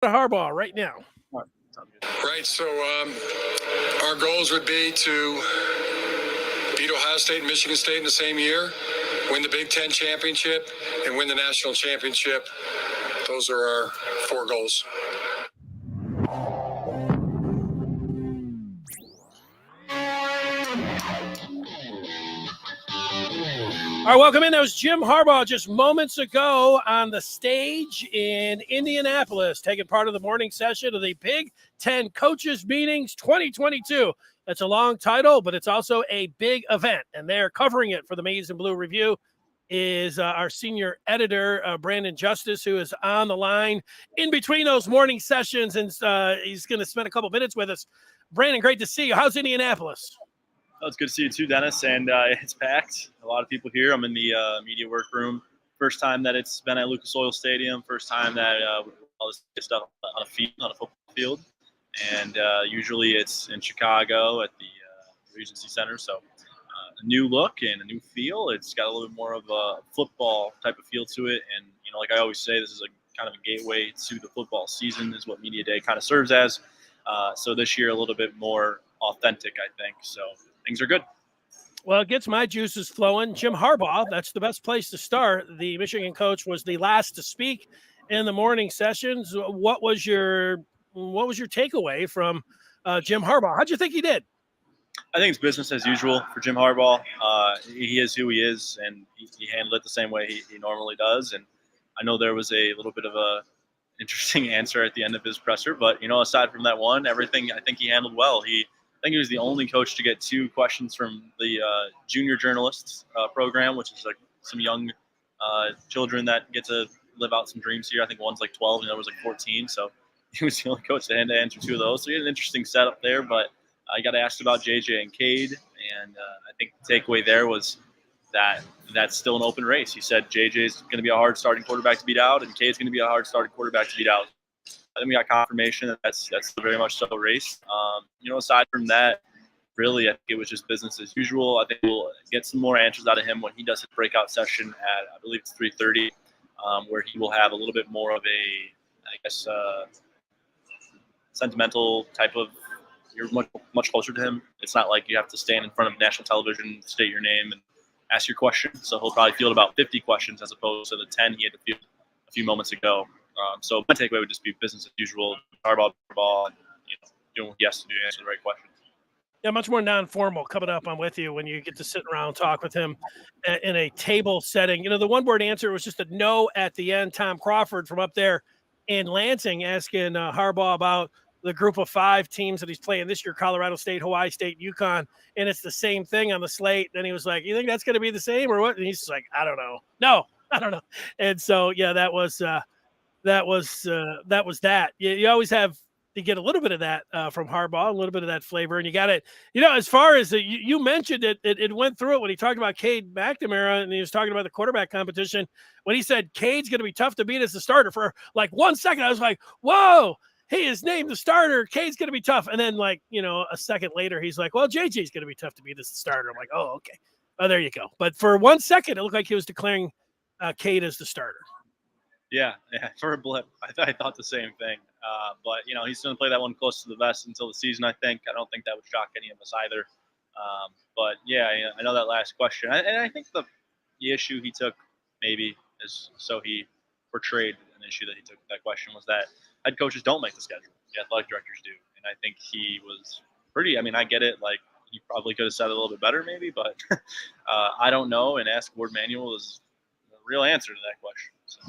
Harbaugh right now. Right. So our goals would be to beat Ohio State and Michigan State in the same year, win the Big Ten championship, and win the national championship. Those are our 4 goals. All right, welcome in. That was Jim Harbaugh just moments ago on the stage in Indianapolis, taking part of the morning session of the Big Ten Coaches Meetings 2022. That's a long title, but it's also a big event, and they're covering it for the Maize and Blue Review. Is our senior editor, Brandon Justice, who is on the line in between those morning sessions, and he's going to spend a couple minutes with us. Brandon, great to see you. How's Indianapolis? Oh, it's good to see you too, Dennis. And it's packed. A lot of people here. I'm in the media workroom. First time that it's been at Lucas Oil Stadium. First time that all this stuff on a football field. And usually it's in Chicago at the Regency Center. So a new look and a new feel. It's got a little bit more of a football type of feel to it. And like I always say, this is a kind of a gateway to the football season. Is what Media Day kind of serves as. So this year a little bit more authentic, I think. So things are good. Well, it gets my juices flowing. Jim Harbaugh, that's the best place to start. The Michigan coach was the last to speak in the morning sessions. What was your takeaway from Jim Harbaugh? How'd you think he did? I think it's business as usual for Jim Harbaugh. He is who he is, and he handled it the same way he normally does. And I know there was a little bit of a interesting answer at the end of his presser, but aside from that one, everything I think he handled well. I think he was the only coach to get 2 questions from the junior journalists program, which is like some young children that get to live out some dreams here. I think one's like 12 and the other was like 14. So he was the only coach that had to answer 2 of those. So he had an interesting setup there, but I got asked about JJ and Cade. And I think the takeaway there was that that's still an open race. He said JJ's going to be a hard starting quarterback to beat out, and Cade's going to be a hard starting quarterback to beat out. I think we got confirmation that that's very much so a race. Aside from that, really, I think it was just business as usual. I think we'll get some more answers out of him when he does his breakout session at, I believe it's 3:30, where he will have a little bit more of sentimental type of. You're much closer to him. It's not like you have to stand in front of national television, state your name, and ask your question. So he'll probably field about 50 questions as opposed to the 10 he had to field a few moments ago. So my takeaway would just be business as usual. Harbaugh, and doing what he has to do to answer the right questions. Yeah, much more non-formal coming up. I'm with you when you get to sit around and talk with him in a table setting. The one-word answer was just a no at the end. Tom Crawford from up there in Lansing asking Harbaugh about the group of 5 teams that he's playing this year, Colorado State, Hawaii State, UConn, and it's the same thing on the slate. Then he was like, you think that's going to be the same or what? And he's like, I don't know. No, I don't know. And so, yeah, that was that. You always have to get a little bit of that from Harbaugh, a little bit of that flavor. And you got it, as far as you mentioned it went through it when he talked about Cade McNamara and he was talking about the quarterback competition. When he said Cade's going to be tough to beat as the starter for like 1 second, I was like, whoa, he is named the starter. Cade's going to be tough. And then a second later, he's like, well, JJ's going to be tough to beat as the starter. I'm like, oh, okay. Oh, there you go. But for 1 second, it looked like he was declaring Cade as the starter. Yeah, for a blip, I thought the same thing. But he's going to play that one close to the vest until the season. I don't think that would shock any of us either. But yeah, I know that last question, and I think the issue he took maybe is so he portrayed an issue that he took. That question was that head coaches don't make the schedule; the athletic directors do. And I think he was pretty. I mean, I get it. Like he probably could have said it a little bit better, maybe, but I don't know. And Ask Ward Manual is the real answer to that question. So.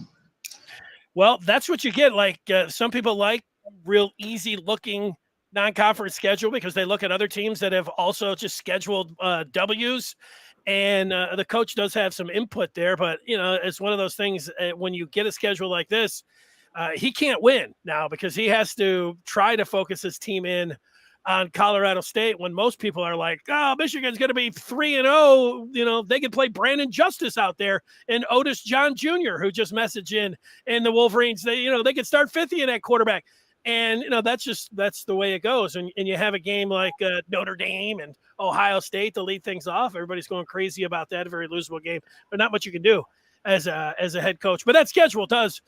Well, that's what you get. Like some people like real easy looking non-conference schedule because they look at other teams that have also just scheduled W's, and the coach does have some input there. But it's one of those things when you get a schedule like this, he can't win now because he has to try to focus his team in on Colorado State when most people are like, oh, Michigan's going to be 3-0. They could play Brandon Justice out there and Otis John Jr., who just messaged in, and the Wolverines, they could start 50 in that quarterback. And, that's the way it goes. And you have a game like Notre Dame and Ohio State to lead things off. Everybody's going crazy about that, a very losable game, but not much you can do as a head coach. But that schedule does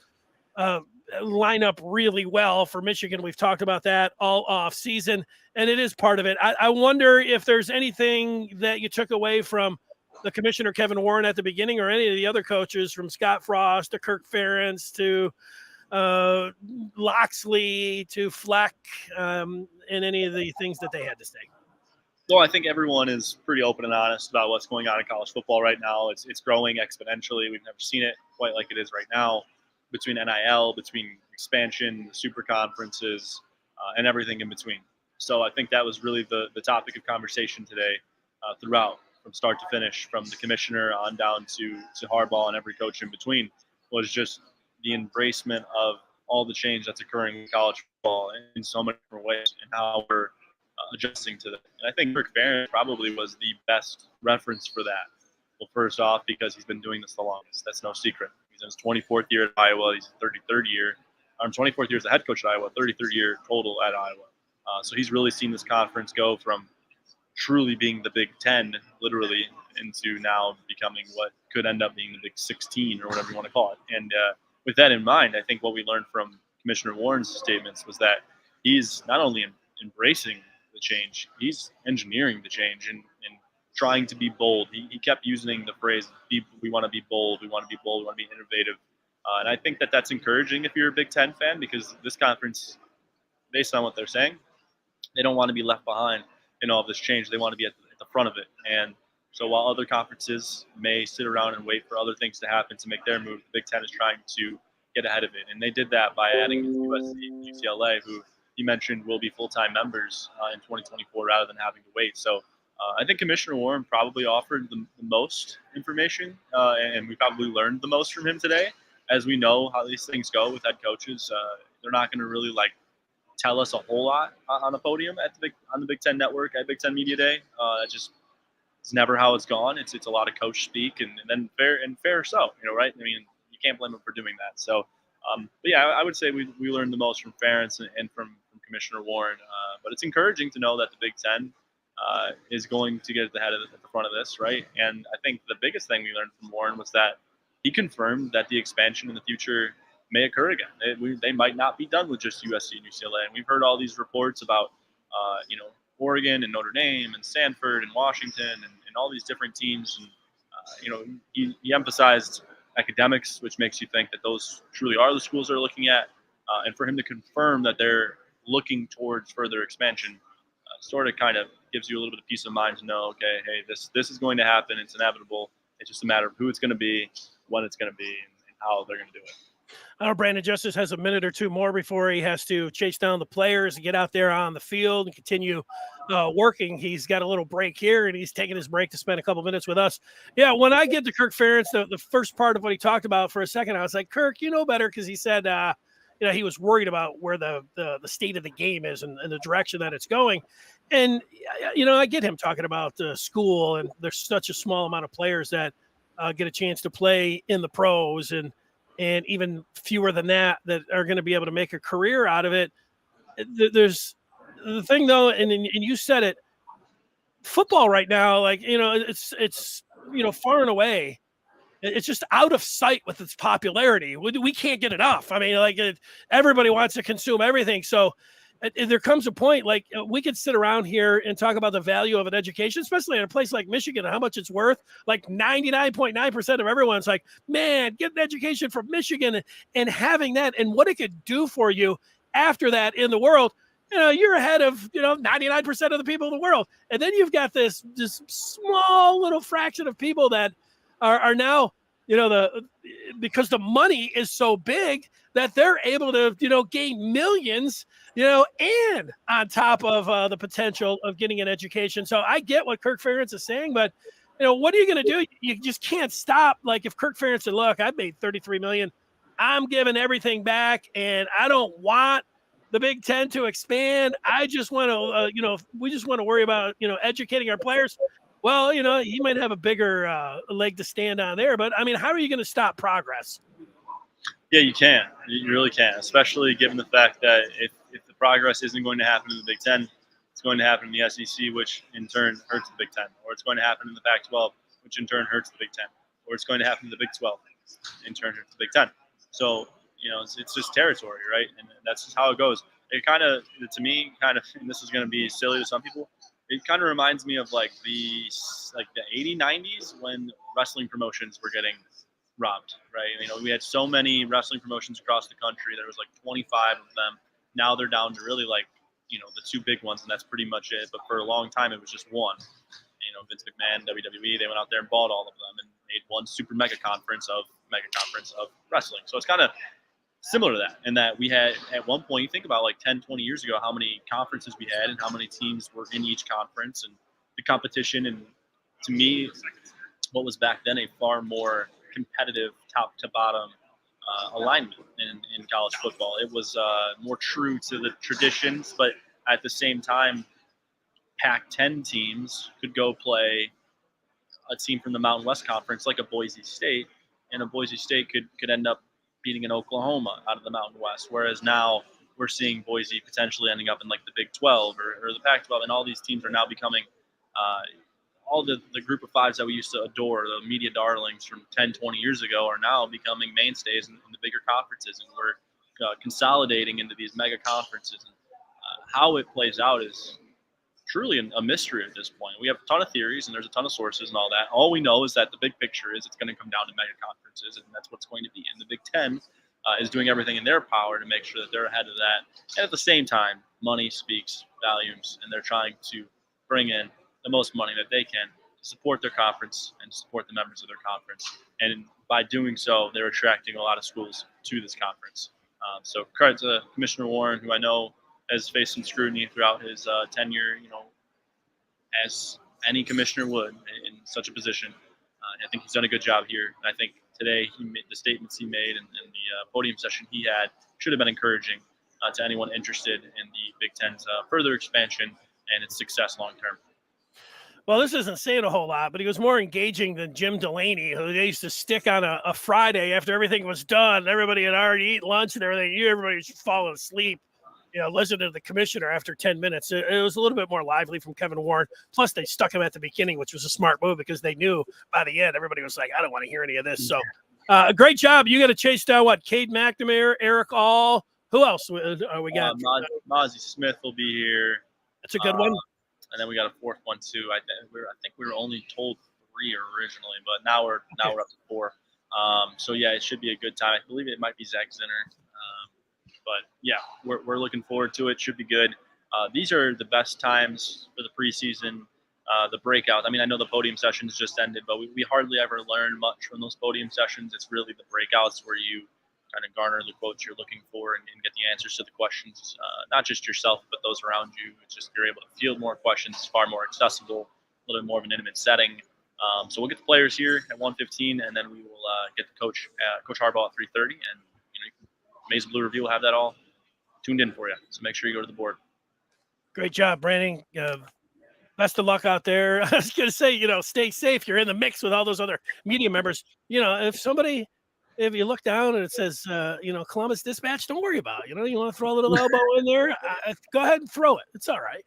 line up really well for Michigan. We've talked about that all off season, and it is part of it. I wonder if there's anything that you took away from the commissioner, Kevin Warren, at the beginning, or any of the other coaches, from Scott Frost to Kirk Ferentz to Loxley to Fleck, and any of the things that they had to say. Well, I think everyone is pretty open and honest about what's going on in college football right now. It's growing exponentially. We've never seen it quite like it is right now, between NIL, between expansion, super conferences, and everything in between. So I think that was really the topic of conversation today throughout, from start to finish, from the commissioner on down to Harbaugh and every coach in between, was just the embracement of all the change that's occurring in college football in so many different ways, and how we're adjusting to that. And I think Kirk Ferentz probably was the best reference for that. Well, first off, because he's been doing this the longest. That's no secret. He's in his 24th year at Iowa. He's 33rd year. 24th year as the head coach at Iowa, 33rd year total at Iowa. So he's really seen this conference go from truly being the Big Ten, literally, into now becoming what could end up being the Big 16, or whatever you want to call it. And with that in mind, I think what we learned from Commissioner Warren's statements was that he's not only embracing the change, he's engineering the change and trying to be bold. He kept using the phrase, we want to be bold, we want to be bold, we want to be innovative. And I think that's encouraging if you're a Big Ten fan, because this conference, based on what they're saying, they don't want to be left behind in all of this change. They want to be at the front of it. And so while other conferences may sit around and wait for other things to happen to make their move, the Big Ten is trying to get ahead of it. And they did that by adding USC and UCLA, who you mentioned will be full-time members in 2024 rather than having to wait. So I think Commissioner Warren probably offered the most information, and we probably learned the most from him today. As we know how these things go with head coaches, they're not going to really tell us a whole lot on a podium on the Big Ten Network at Big Ten Media Day. It's never how it's gone. It's a lot of coach speak, and then fair so, right? I mean, you can't blame him for doing that. So, but yeah, I would say we learned the most from Ferentz and from Commissioner Warren. But it's encouraging to know that the Big Ten is going to get at the front of this, right? And I think the biggest thing we learned from Warren was that he confirmed that the expansion in the future may occur again. They might not be done with just USC and UCLA. And we've heard all these reports about, Oregon and Notre Dame and Stanford and Washington and all these different teams. And, he emphasized academics, which makes you think that those truly are the schools they're looking at. And for him to confirm that they're looking towards further expansion sort of kind of gives you a little bit of peace of mind to know, okay, hey, this is going to happen. It's inevitable. It's just a matter of who it's going to be, when it's going to be, and how they're going to do it. I know Brandon Justice has a minute or two more before he has to chase down the players and get out there on the field and continue working. He's got a little break here, and he's taking his break to spend a couple minutes with us. Yeah, when I get to Kirk Ferentz, the first part of what he talked about for a second, I was like, Kirk, you know better, because he said he was worried about where the state of the game is and the direction that it's going. And, I get him talking about school, and there's such a small amount of players that get a chance to play in the pros, and even fewer than that are going to be able to make a career out of it. There's the thing, though, and you said it, football right now, it's far and away, it's just out of sight with its popularity. We can't get enough. I mean, everybody wants to consume everything. So there comes a point, we could sit around here and talk about the value of an education, especially in a place like Michigan, and how much it's worth. 99.9% of everyone's like, man, get an education from Michigan, and having that and what it could do for you after that in the world. You're ahead of 99% of the people in the world. And then you've got this small little fraction of people that are now, because the money is so big that they're able to, gain millions, and on top of the potential of getting an education. So I get what Kirk Ferentz is saying, but, what are you going to do? You just can't stop. If Kirk Ferentz said, look, I made $33 million, I'm giving everything back, and I don't want the Big Ten to expand. I just want to, we just want to worry about, educating our players. Well, he might have a bigger leg to stand on there, but I mean, how are you going to stop progress? Yeah, you can. You really can, especially given the fact that if the progress isn't going to happen in the Big Ten, it's going to happen in the SEC, which in turn hurts the Big Ten, or it's going to happen in the Pac-12, which in turn hurts the Big Ten, or it's going to happen in the Big 12, in turn hurts the Big Ten. So, it's just territory, right? And that's just how it goes. It kind of, to me, and this is going to be silly to some people, it kind of reminds me of like the 80s, 90s when wrestling promotions were getting robbed, right? We had so many wrestling promotions across the country. There was like 25 of them. Now they're down to really like, the two big ones, and that's pretty much it. But for a long time, it was just one. Vince McMahon, WWE, they went out there and bought all of them and made one super mega conference of wrestling. So it's kind of similar to that, in that we had at one point, you think about like 10, 20 years ago, how many conferences we had and how many teams were in each conference and the competition. And to me, what was back then a far more competitive top to bottom alignment in college football. It was more true to the traditions, but at the same time, Pac-10 teams could go play a team from the Mountain West Conference like a Boise State, and a Boise State could end up beating an Oklahoma out of the Mountain West, whereas now we're seeing Boise potentially ending up in like the Big 12 or the Pac-12, and all these teams are now becoming all the group of fives that we used to adore, the media darlings from 10, 20 years ago, are now becoming mainstays in the bigger conferences, and we're consolidating into these mega conferences. And how it plays out is truly a mystery at this point. We have a ton of theories and there's a ton of sources and all that. All we know is that the big picture is it's going to come down to mega conferences, and that's what's going to be. And the Big Ten is doing everything in their power to make sure that they're ahead of that. And at the same time, money speaks volumes, and they're trying to bring in the most money that they can to support their conference and to support the members of their conference. And by doing so, they're attracting a lot of schools to this conference. So credit to Commissioner Warren, who I know has faced some scrutiny throughout his tenure, as any commissioner would in such a position. I think he's done a good job here. And I think today the statements he made and the podium session he had should have been encouraging to anyone interested in the Big Ten's further expansion and its success long term. Well, this isn't saying a whole lot, but he was more engaging than Jim Delaney, who they used to stick on a Friday after everything was done. Everybody had already eaten lunch and everything. Everybody was falling asleep, listening to the commissioner after 10 minutes. It was a little bit more lively from Kevin Warren. Plus, they stuck him at the beginning, which was a smart move because they knew by the end, everybody was like, I don't want to hear any of this. So great job. You got to chase down Cade McNamara, Eric All. Who else we got? Mozzie Smith will be here. That's a good one. And then we got a fourth one too. I think we were only told 3 originally, but now we're up to 4. So yeah, it should be a good time. I believe it might be Zach Zinner. But yeah, we're looking forward to it. Should be good. These are the best times for the preseason, the breakout. I mean, I know the podium sessions just ended, but we hardly ever learn much from those podium sessions. It's really the breakouts where you kind of garner the quotes you're looking for and get the answers to the questions, not just yourself, but those around you. It's just you're able to field more questions. It's far more accessible, a little bit more of an intimate setting. So we'll get the players here at 1:15, and then we will get the Coach Harbaugh at 3:30, and Maize Blue Review will have that all tuned in for you. So make sure you go to the board. Great job, Brandon. Best of luck out there. I was going to say, stay safe. You're in the mix with all those other media members. If you look down and it says, Columbus Dispatch, don't worry about it. You want to throw a little elbow in there, go ahead and throw it. It's all right.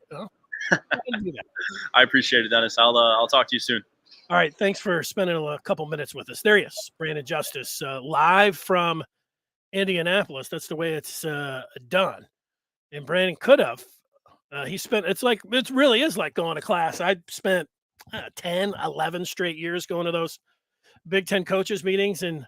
I appreciate it, Dennis. I'll talk to you soon. All right. Thanks for spending a couple minutes with us. There he is, Brandon Justice, live from Indianapolis. That's the way it's done. And Brandon could have. It really is like going to class. I spent 10, 11 straight years going to those Big Ten coaches meetings, and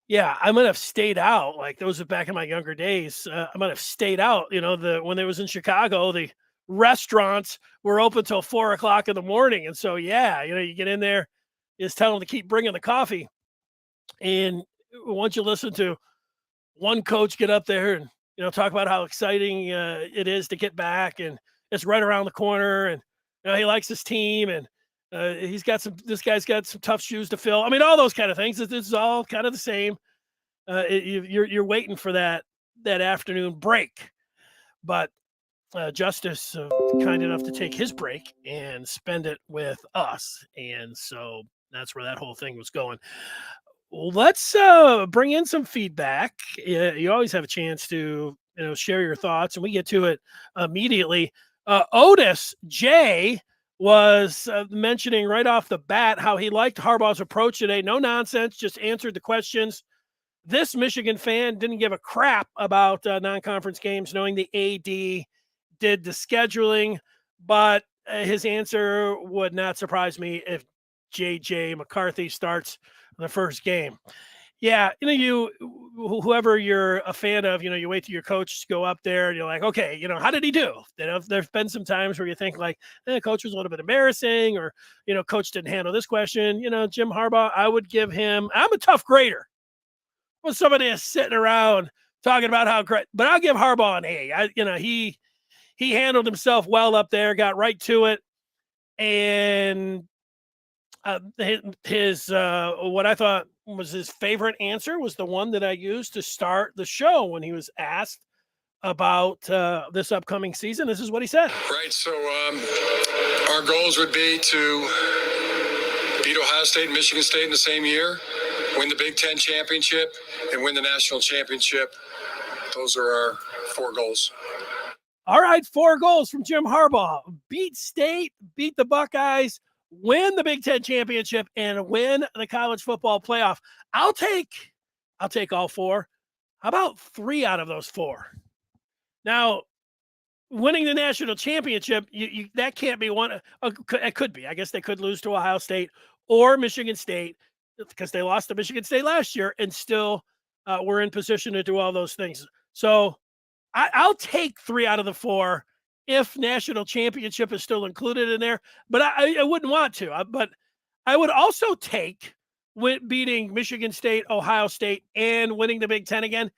yeah, I might have stayed out. Like those are back in my younger days. I might have stayed out. When they was in Chicago, the restaurants were open till 4:00 in the morning, and so yeah, you get in there, just tell them to keep bringing the coffee, and once you listen to one coach get up there and talk about how exciting it is to get back, and it's right around the corner, and he likes his team, and this guy's got some tough shoes to fill. I mean, all those kind of things. It's all kind of the same. You're waiting for that afternoon break, but Justice kind enough to take his break and spend it with us, and so that's where that whole thing was going. Let's bring in some feedback. You always have a chance to share your thoughts, and we get to it immediately. Otis J was mentioning right off the bat how he liked Harbaugh's approach today. No nonsense, just answered the questions. This Michigan fan didn't give a crap about non-conference games, knowing the AD did the scheduling, but his answer would not surprise me if JJ McCarthy starts the first game. Yeah, whoever you're a fan of, you wait till your coach go up there and you're like, okay, how did he do? There's been some times where you think like, coach was a little bit embarrassing, or coach didn't handle this question. Jim Harbaugh, I would give him. I'm a tough grader. When somebody is sitting around talking about how great, but I'll give Harbaugh an A. He handled himself well up there, got right to it, and his what I thought was his favorite answer was the one that I used to start the show when he was asked about this upcoming season. This is what he said. Right. So our goals would be to beat Ohio State and Michigan State in the same year, win the Big Ten championship, and win the national championship. Those are our 4 goals. All right, 4 goals from Jim Harbaugh. Beat State, beat the Buckeyes, win the Big Ten championship, and win the college football playoff. I'll take all 4. How about 3 out of those 4? Now, winning the national championship, you that can't be one. It could be. I guess they could lose to Ohio State or Michigan State, because they lost to Michigan State last year and still were in position to do all those things. So I'll take 3 out of the 4 if national championship is still included in there, but I wouldn't want to. But I would also take beating Michigan State, Ohio State, and winning the Big Ten again.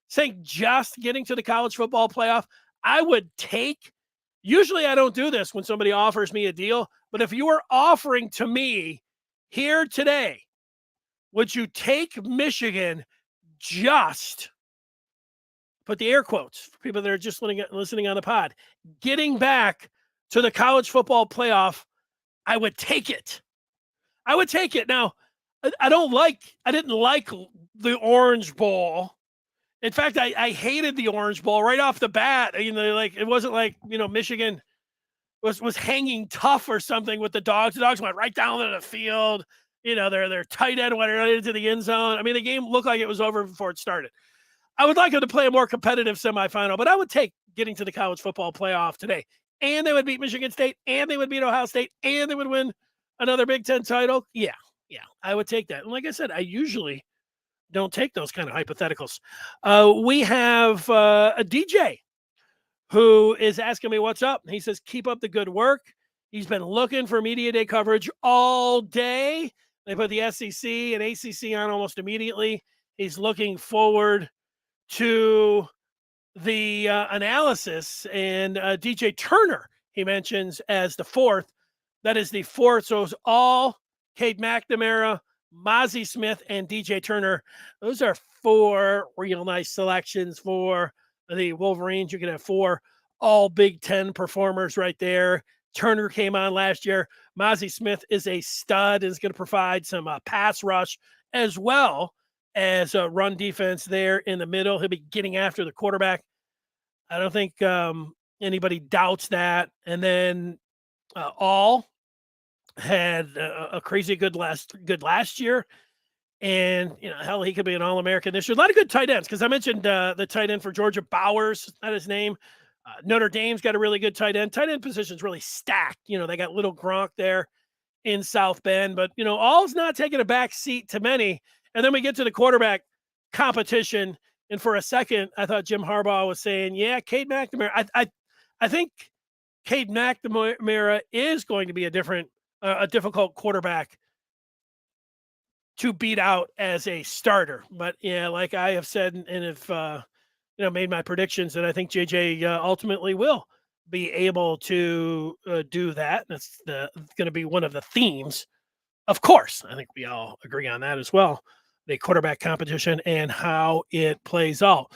Saying just getting to the college football playoff, I would take. Usually I don't do this when somebody offers me a deal, but if you were offering to me here today, would you take Michigan just, put the air quotes for people that are just listening on the pod, getting back to the college football playoff? I would take it. I would take it. Now, I didn't like the Orange Bowl. In fact, I hated the Orange Bowl right off the bat. Like it wasn't like, Michigan was hanging tough or something with the Dogs. The Dogs went right down to the field. Their tight end went right into the end zone. I mean, the game looked like it was over before it started. I would like them to play a more competitive semifinal, but I would take getting to the college football playoff today. And they would beat Michigan State, and they would beat Ohio State, and they would win another Big Ten title. Yeah, I would take that. And like I said, I usually don't take those kind of hypotheticals. We have a DJ who is asking me what's up. He says, keep up the good work. He's been looking for media day coverage all day. They put the SEC and ACC on almost immediately. He's looking forward to the analysis. And DJ Turner, he mentions as the 4th. That is the 4th. So it's all Cade McNamara, Mozzie Smith, and DJ Turner. Those are 4 real nice selections for the Wolverines. You can have 4 all Big Ten performers right there. Turner came on last year. Mozzie Smith is a stud and is going to provide some pass rush as well as a run defense there in the middle. He'll be getting after the quarterback. I don't think anybody doubts that. And then all had a crazy good last year. And, hell, he could be an All-American this year. A lot of good tight ends, because I mentioned the tight end for Georgia, Bowers, not his name. Notre Dame's got a really good tight end. Tight end position's really stacked. They got little Gronk there in South Bend. But, all's not taking a back seat to many. And then we get to the quarterback competition. And for a second, I thought Jim Harbaugh was saying, yeah, Cade McNamara. I think Cade McNamara is going to be a difficult quarterback to beat out as a starter. But yeah, like I have said, and if made my predictions, that I think JJ ultimately will be able to do that. That's going to be one of the themes. Of course, I think we all agree on that as well. The quarterback competition and how it plays out.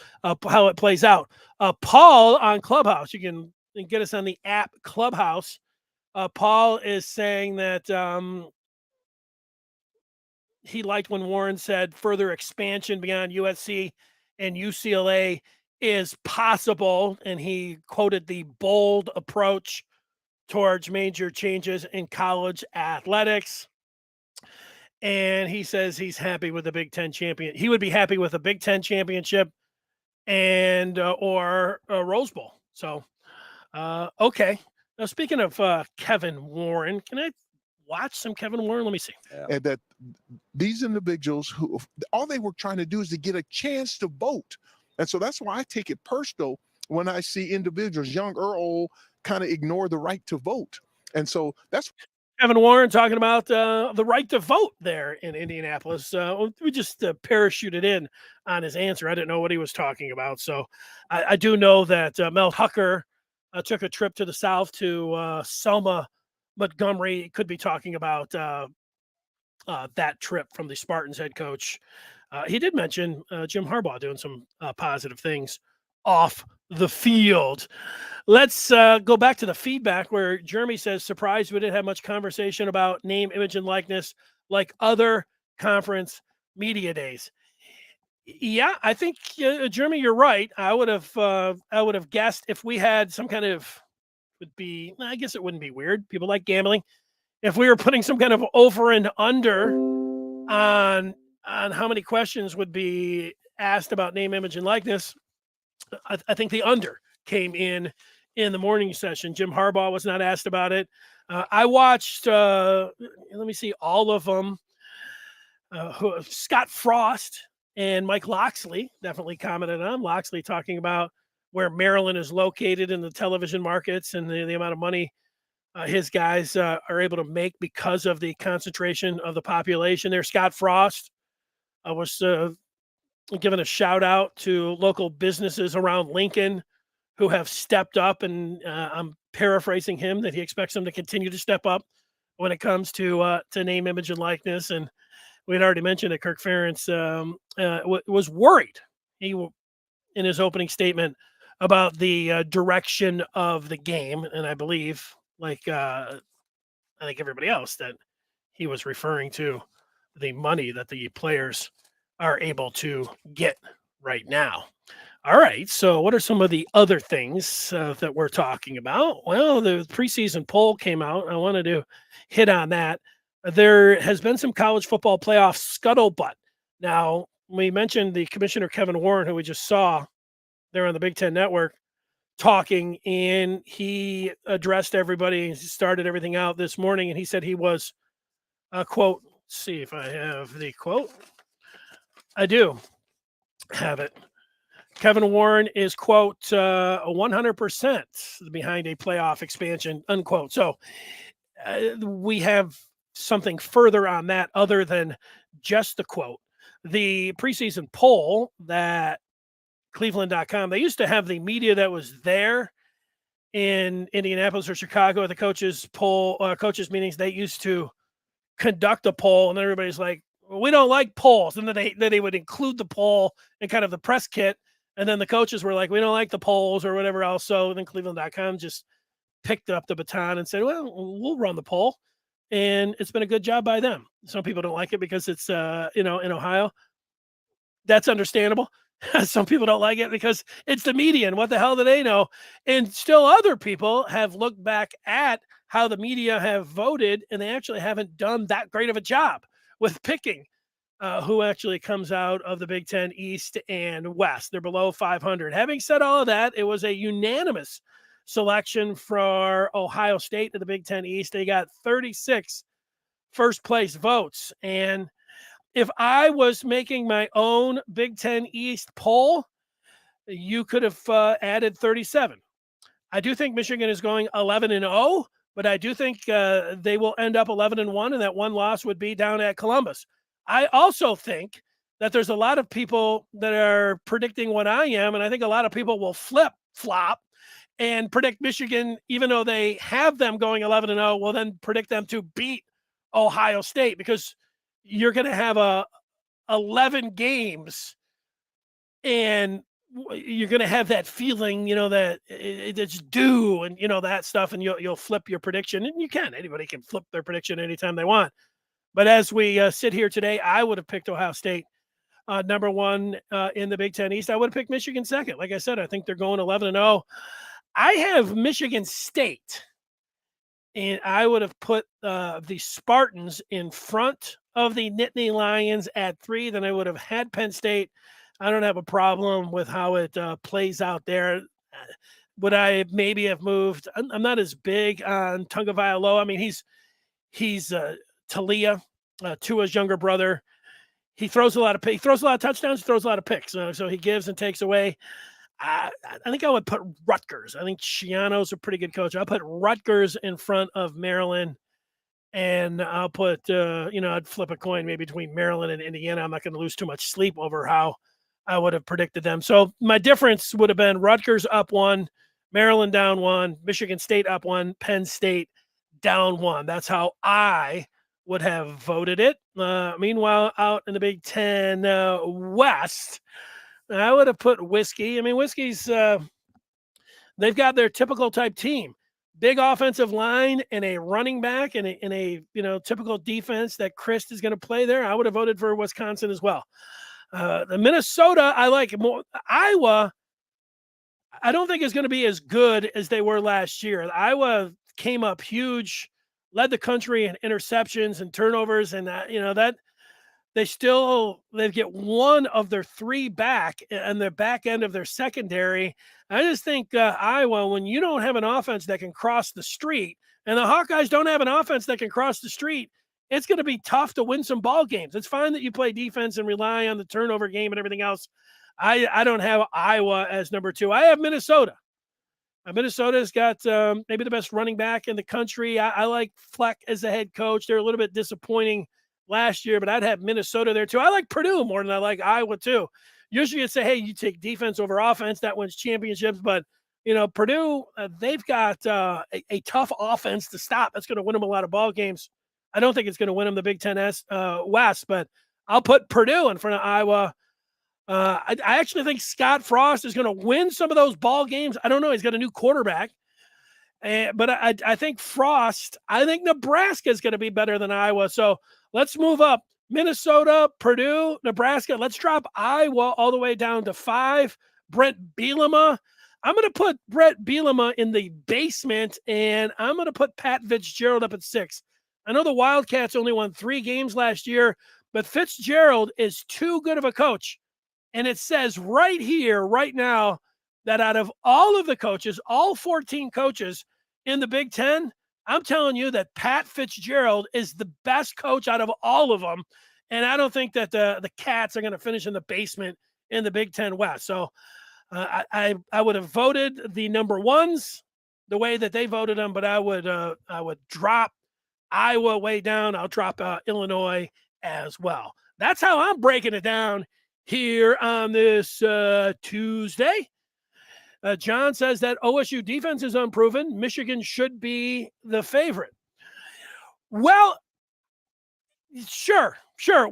Paul on Clubhouse, you can get us on the app Clubhouse. Paul is saying that he liked when Warren said further expansion beyond USC and UCLA is possible, and he quoted the bold approach towards major changes in college athletics. and he says he's happy with the Big Ten champion. He would be happy with a Big Ten championship and or a Rose Bowl. So, okay. Now, speaking of Kevin Warren, can I watch some Kevin Warren? Let me see. And that these individuals who all they were trying to do is to get a chance to vote. And so that's why I take it personal when I see individuals, young or old, kind of ignore the right to vote. And so that's Kevin Warren talking about the right to vote there in Indianapolis. We just parachuted in on his answer. I didn't know what he was talking about. So I do know that Mel Tucker took a trip to the South to Selma, Montgomery. Could be talking about that trip from the Spartans head coach. He did mention Jim Harbaugh doing some positive things off the field. Let's go back to the feedback where Jeremy says, surprised we didn't have much conversation about name, image, and likeness like other conference media days. Yeah, I think Jeremy, you're right. I would have guessed if we had some kind of I guess it wouldn't be weird. People like gambling. If we were putting some kind of over and under on how many questions would be asked about name, image, and likeness, I think the under came in the morning session. Jim Harbaugh was not asked about it. I watched, let me see, all of them. Scott Frost and Mike Loxley definitely commented on. Loxley talking about where Maryland is located in the television markets and the amount of money his guys are able to make because of the concentration of the population there. Scott Frost was giving a shout out to local businesses around Lincoln who have stepped up, and I'm paraphrasing him that he expects them to continue to step up when it comes to name, image, and likeness. And we had already mentioned that Kirk Ferentz was worried. He, in his opening statement, about the direction of the game, and I believe, like I think everybody else, that he was referring to the money that the players are able to get right now. All right, so what are some of the other things that we're talking about? Well, the preseason poll came out. I wanted to hit on that. There has been some college football playoff scuttlebutt. Now, we mentioned the commissioner, Kevin Warren, who we just saw there on the Big Ten Network talking, and he addressed everybody. He started everything out this morning, and he said he was, quote, let's see if I have the quote. I do have it. Kevin Warren is, quote, 100% behind a playoff expansion, unquote. So we have something further on that other than just the quote. The preseason poll that Cleveland.com, they used to have the media that was there in Indianapolis or Chicago at the coaches meetings. They used to conduct a poll, and everybody's like, well, we don't like polls. And then they would include the poll in kind of the press kit. And then the coaches were like, we don't like the polls or whatever else. So then Cleveland.com just picked up the baton and said, well, we'll run the poll. And it's been a good job by them. Some people don't like it because it's, in Ohio. That's understandable. Some people don't like it because it's the media, and what the hell do they know? And still other people have looked back at how the media have voted, and they actually haven't done that great of a job with picking who actually comes out of the Big Ten East and West. They're below 500. Having said all of that, it was a unanimous selection for Ohio State to the Big Ten East. They got 36 first place votes. And if I was making my own Big Ten East poll, you could have added 37. I do think Michigan is going 11-0, but I do think they will end up 11-1, and that one loss would be down at Columbus. I also think that there's a lot of people that are predicting what I am, and I think a lot of people will flip-flop and predict Michigan, even though they have them going 11-0, will then predict them to beat Ohio State, because you're going to have 11 games, and you're going to have that feeling, that it's due, and that stuff, and you'll flip your prediction, and you can. Anybody can flip their prediction anytime they want. But as we sit here today, I would have picked Ohio State number one in the Big Ten East. I would have picked Michigan second. Like I said, I think they're going 11-0. I have Michigan State, and I would have put the Spartans in front of the Nittany Lions at 3, then I would have had Penn State. I don't have a problem with how it plays out there. Would I maybe have moved? I'm not as big on Tagovailoa. I mean, he's Talia, Tua's younger brother. He throws a lot of touchdowns, throws a lot of picks. So he gives and takes away. I think I would put Rutgers. I think Schiano's a pretty good coach. I'll put Rutgers in front of Maryland, and I'll put I'd flip a coin maybe between Maryland and Indiana. I'm not going to lose too much sleep over how I would have predicted them. So my difference would have been Rutgers up 1, Maryland down 1, Michigan State up 1, Penn State down 1. That's how I would have voted it. Meanwhile, out in the Big Ten West, I would have put Whiskey. I mean, Whiskey's they've got their typical type team. Big offensive line and a running back and a typical defense that Christ is going to play there. I would have voted for Wisconsin as well. The Minnesota, I like more. Iowa, I don't think is going to be as good as they were last year. Iowa came up huge, led the country in interceptions and turnovers, and that they get one of their 3 back and the back end of their secondary. I just think Iowa, when you don't have an offense that can cross the street, and the Hawkeyes don't have an offense that can cross the street, it's going to be tough to win some ball games. It's fine that you play defense and rely on the turnover game and everything else. I don't have Iowa as number 2. I have Minnesota. Minnesota's got maybe the best running back in the country. I like Fleck as the head coach. They're a little bit disappointing last year, but I'd have Minnesota there too. I like Purdue more than I like Iowa too. Usually you'd say, hey, you take defense over offense, that wins championships. But, Purdue, they've got a tough offense to stop. That's going to win them a lot of ball games. I don't think it's going to win them the Big Ten West, but I'll put Purdue in front of Iowa. I actually think Scott Frost is going to win some of those ball games. I don't know. He's got a new quarterback. But I think Nebraska is going to be better than Iowa. So let's move up. Minnesota, Purdue, Nebraska. Let's drop Iowa all the way down to 5. Brett Bielema. I'm going to put Brett Bielema in the basement, and I'm going to put Pat Fitzgerald up at 6. I know the Wildcats only won 3 games last year, but Fitzgerald is too good of a coach. And it says right here, right now, that out of all of the coaches, all 14 coaches in the Big Ten, I'm telling you that Pat Fitzgerald is the best coach out of all of them. And I don't think that the Cats are going to finish in the basement in the Big Ten West. So I would have voted the number 1s the way that they voted them, but I would drop Iowa way down. I'll drop Illinois as well. That's how I'm breaking it down here on this Tuesday. John says that OSU defense is unproven. Michigan should be the favorite. Well, sure.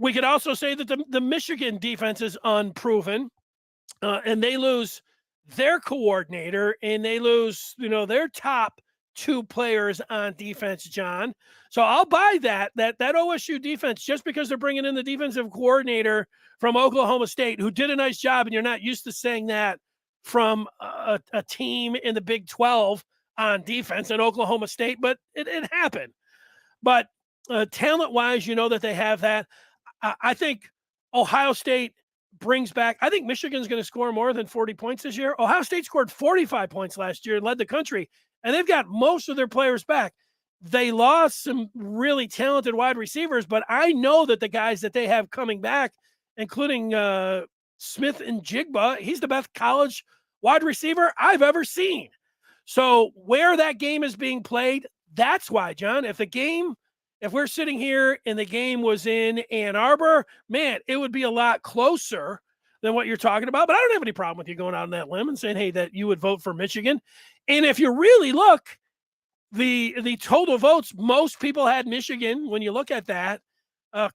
We could also say that the Michigan defense is unproven, and they lose their coordinator, and they lose, their top 2 players on defense, John. So I'll buy that OSU defense, just because they're bringing in the defensive coordinator from Oklahoma State, who did a nice job, and you're not used to saying that from a team in the Big 12 on defense at Oklahoma State, but it happened. But talent-wise, that they have that. I think Ohio State brings back – I think Michigan's going to score more than 40 points this year. Ohio State scored 45 points last year and led the country, and they've got most of their players back. They lost some really talented wide receivers, but I know that the guys that they have coming back, including Smith and Jigba, he's the best college wide receiver I've ever seen. So where that game is being played, that's why, John, if we're sitting here and the game was in Ann Arbor, man, it would be a lot closer than what you're talking about. But I don't have any problem with you going out on that limb and saying, hey, that you would vote for Michigan. And if you really look, the total votes, most people had Michigan. When you look at that,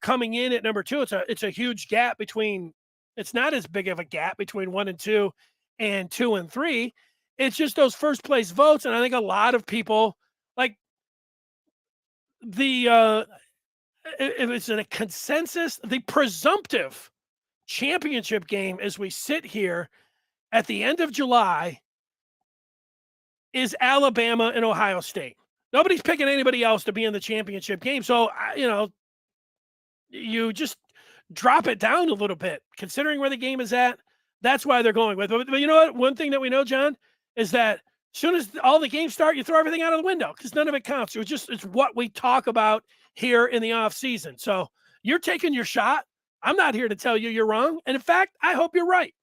coming in at number 2, it's a huge gap between. It's not as big of a gap between 1 and 2 and 2 and 3. It's just those first place votes, and I think a lot of people like if it's in a consensus, the presumptive championship game as we sit here at the end of July is Alabama and Ohio State. Nobody's picking anybody else to be in the championship game. So, You just drop it down a little bit, considering where the game is at. That's why they're going with it. But you know what? One thing that we know, John, is that as soon as all the games start, you throw everything out of the window because none of it counts. It's what we talk about here in the off season. So you're taking your shot. I'm not here to tell you you're wrong. And in fact, I hope you're right.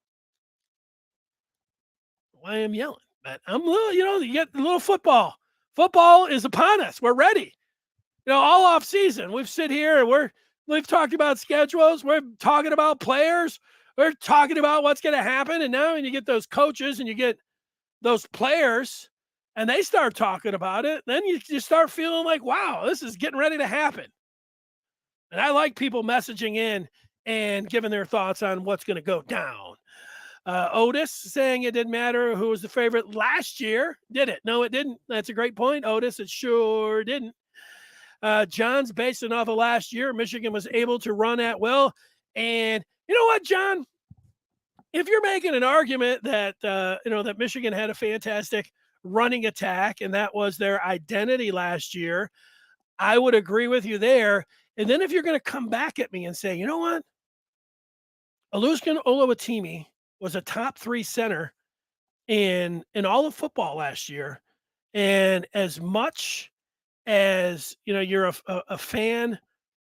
Why I'm yelling, but I'm a little, you get a little football. Football is upon us. We're ready. All off season, we've sit here and we've talked about schedules. We're talking about players. We're talking about what's going to happen. And now when you get those coaches and you get those players and they start talking about it, then you start feeling like, wow, this is getting ready to happen. And I like people messaging in and giving their thoughts on what's going to go down. Otis saying it didn't matter who was the favorite last year. Did it? No, it didn't. That's a great point, Otis. It sure didn't. John's basing off of last year. Michigan was able to run at will. And you know what, John? If you're making an argument that, that Michigan had a fantastic running attack and that was their identity last year, I would agree with you there. And then if you're going to come back at me and say, you know what? Olusegun Oluwatimi was a top 3 center in all of football last year. And as much as, you're a fan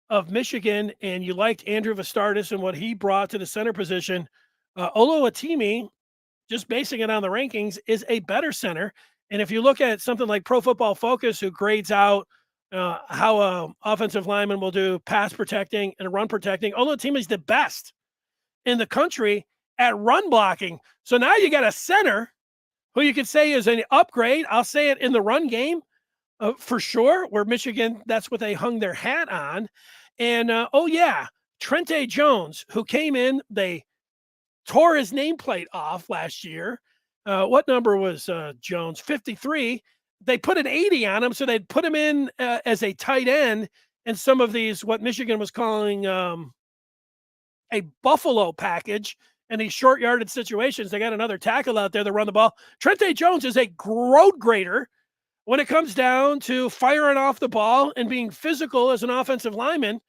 of Michigan and you liked Andrew Vastardis and what he brought to the center position, Oluwatimi, just basing it on the rankings, is a better center. And if you look at something like Pro Football Focus, who grades out how an offensive lineman will do pass protecting and run protecting, Oluwatimi is the best in the country at run blocking. So now you got a center who you could say is an upgrade. I'll say it in the run game for sure, where Michigan, that's what they hung their hat on. And, Trente Jones, who came in, they tore his nameplate off last year. What number was Jones? 53. They put an 80 on him, so they'd put him in as a tight end in some of these, what Michigan was calling a Buffalo package. In these short yarded situations, they got another tackle out there to run the ball. Trente Jones is a road grader when it comes down to firing off the ball and being physical as an offensive lineman.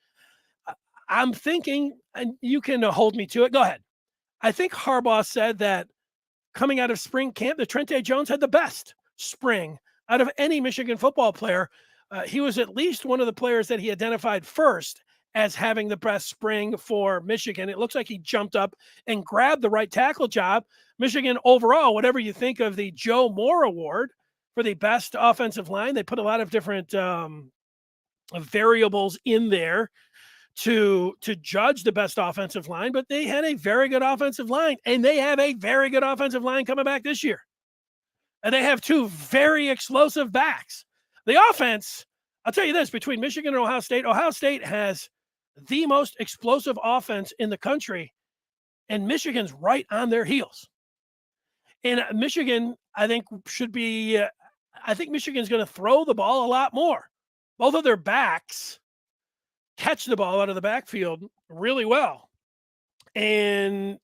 I'm thinking, and you can hold me to it. Go ahead. I think Harbaugh said that coming out of spring camp, that Trente Jones had the best spring out of any Michigan football player. He was at least one of the players that he identified first as having the best spring for Michigan. It looks like he jumped up and grabbed the right tackle job. Michigan overall, whatever you think of the Joe Moore Award for the best offensive line, they put a lot of different variables in there to judge the best offensive line, but they had a very good offensive line, and they have a very good offensive line coming back this year. And they have 2 very explosive backs. The offense, I'll tell you this, between Michigan and Ohio State has the most explosive offense in the country, and Michigan's right on their heels. And Michigan, I think Michigan's going to throw the ball a lot more. Both of their backs catch the ball out of the backfield really well. And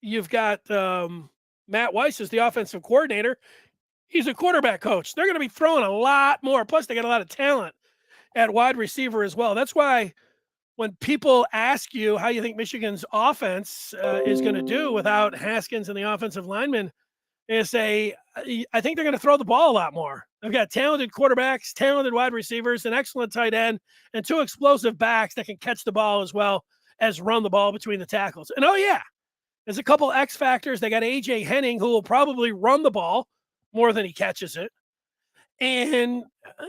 you've got Matt Weiss as the offensive coordinator. He's a quarterback coach. They're going to be throwing a lot more. Plus, they got a lot of talent at wide receiver as well. That's why when people ask you how you think Michigan's offense is going to do without Haskins and the offensive linemen, they say, I think they're going to throw the ball a lot more. They've got talented quarterbacks, talented wide receivers, an excellent tight end, and 2 explosive backs that can catch the ball as well as run the ball between the tackles. And there's a couple X factors. They got A.J. Henning, who will probably run the ball more than he catches it. And,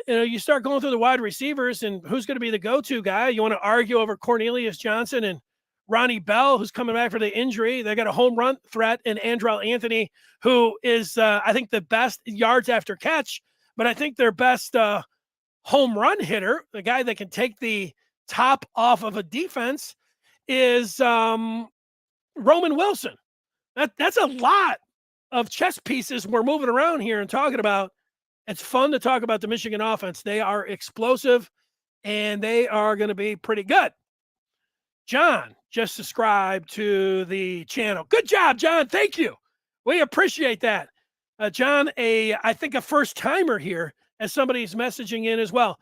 you start going through the wide receivers and who's going to be the go-to guy. You want to argue over Cornelius Johnson and Ronnie Bell, who's coming back for the injury. They got a home run threat in Andrell Anthony, who is, I think, the best yards after catch, but I think their best home run hitter, the guy that can take the top off of a defense, is Roman Wilson. That's a lot of chess pieces we're moving around here and talking about. It's fun to talk about the Michigan offense. They are explosive, and they are going to be pretty good. John just subscribed to the channel. Good job, John. Thank you. We appreciate that. John, I think a first-timer here, as somebody's messaging in as well.